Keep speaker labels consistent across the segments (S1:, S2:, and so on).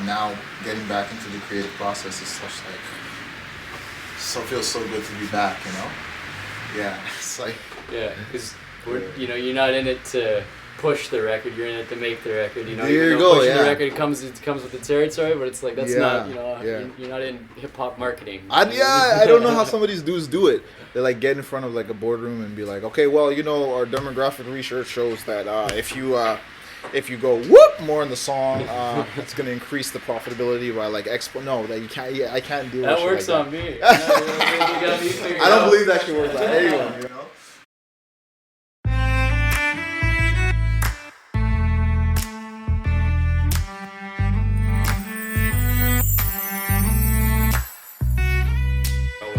S1: now getting back into the creative process is such like, so feels so good to be back, you know? Yeah, it's like...
S2: Yeah, because you're not in it to push the record, you're in it to make the record, you know?
S1: There you go,
S2: pushing
S1: yeah.
S2: the record comes with the territory, but it's like, that's not, you're not in hip-hop marketing.
S1: I don't know how some of these dudes do it. They like get in front of like a boardroom and be like, okay, well, you know, our demographic research shows that if you go whoop more in the song, it's gonna increase the profitability by like No, that you can't. Yeah, I can't do
S2: that. Works
S1: like
S2: on me. You got me figured
S1: I don't
S2: out.
S1: believe that shit works on anyone. You know.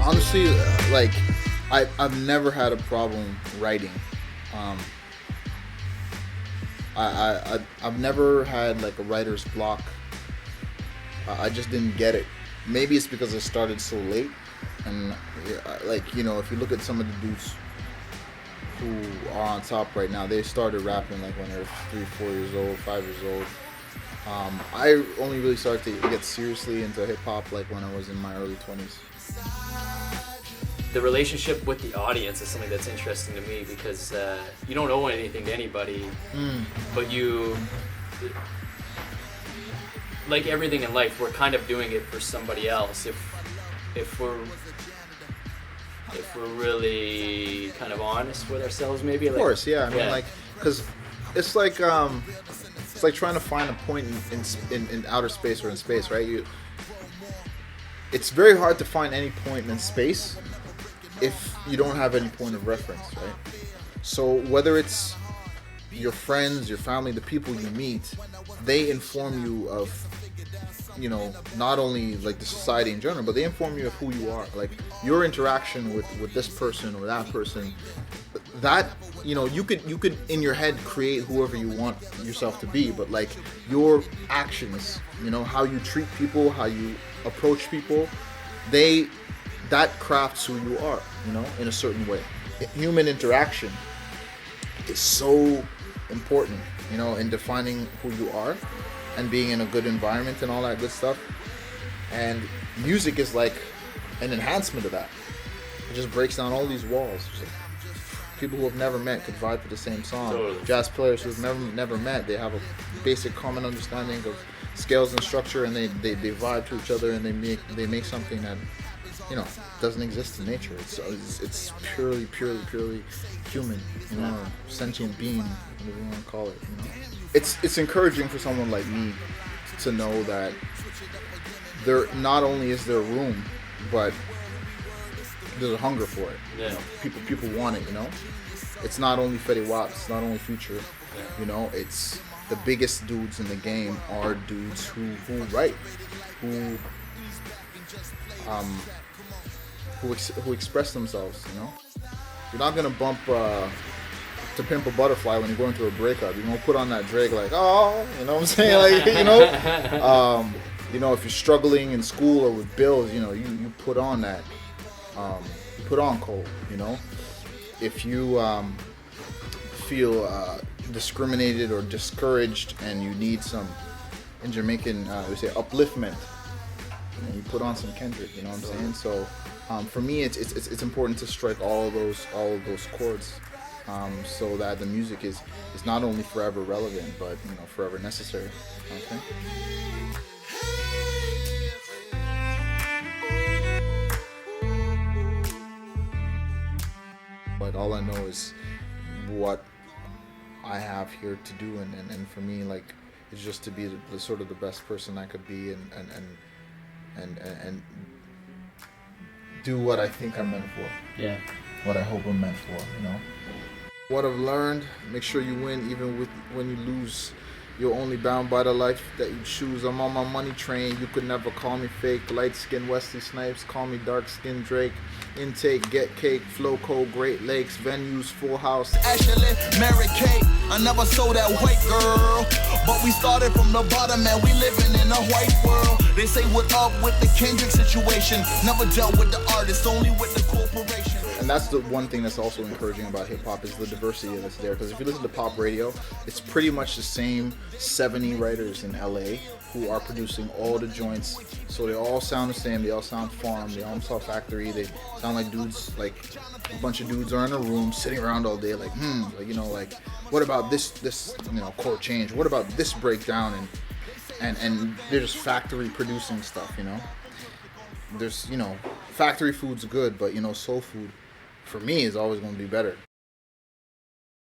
S1: Honestly, like I've never had a problem writing. I've never had like a writer's block. I just didn't get it. Maybe it's because I started so late, and like, you know, if you look at some of the dudes who are on top right now, they started rapping like when they were 3, 4 years old, 5 years old. I only really started to get seriously into hip hop like when I was in my early 20s.
S2: The relationship with the audience is something that's interesting to me because you don't owe anything to anybody, but you, like everything in life, we're kind of doing it for somebody else. If we're really kind of honest with ourselves, maybe.
S1: Of course, yeah. I mean, like, because it's like trying to find a point in outer space or in space, right? It's very hard to find any point in space if you don't have any point of reference, right? So whether it's your friends, your family, the people you meet, they inform you of, you know, not only like the society in general, but they inform you of who you are. Like your interaction with this person or that person, that, you know, you could in your head create whoever you want yourself to be, but like your actions, you know, how you treat people, how you approach people, that crafts who you are, you know, in a certain way. Human interaction is so important, you know, in defining who you are and being in a good environment and all that good stuff. And music is like an enhancement of that. It just breaks down all these walls. People who have never met could vibe to the same song.
S2: Totally.
S1: Jazz players who've never met, they have a basic common understanding of scales and structure, and they vibe to each other, and they make something that, you know, doesn't exist in nature. It's purely human, you know, sentient being, whatever you want to call it. You know, it's encouraging for someone like me to know that there not only is there room, but there's a hunger for it.
S2: Yeah.
S1: You know, people want it. You know, it's not only Fetty Wap, it's not only Future.
S2: Yeah.
S1: You know, it's the biggest dudes in the game are dudes who write, who express themselves, you know. You're not gonna bump To Pimp a Butterfly when you're going through a breakup. You're gonna put on that Drake like, oh, you know what I'm saying? Like, you know, if you're struggling in school or with bills, you know, you put on that, you put on Cole, you know. If you feel discriminated or discouraged and you need some, in Jamaican we say upliftment, and you put on some Kendrick, you know what I'm saying? So for me, it's important to strike all of those chords, so that the music is not only forever relevant, but, you know, forever necessary. Okay. Like, all I know is what I have here to do, and for me, like, it's just to be the sort of the best person I could be, and do what I think I'm meant for.
S2: Yeah.
S1: What I hope I'm meant for, you know. What I've learned: make sure you win, even when you lose. You're only bound by the life that you choose. I'm on my money train. You could never call me fake. Light skin Wesley Snipes. Call me dark skin Drake. Intake, get cake. Flow cold, Great Lakes. Venues, full house.
S3: Ashley, Mary Kate. I never sold that white girl, but we started from the bottom and we living in a white world. They say what up with the Kendrick situation. Never dealt with the artist, only with the corporation.
S1: And and that's the one thing that's also encouraging about hip hop is the diversity that's there. Because if you listen to pop radio, it's pretty much the same 70 writers in LA who are producing all the joints. So they all sound the same. They all sound farm. They all sound factory. They sound like dudes, like a bunch of dudes are in a room sitting around all day, like like, you know, like what about this you know, chord change? What about this breakdown? And they're just factory producing stuff, you know. There's, you know, factory food's good, but, you know, soul food for me is always going to be better.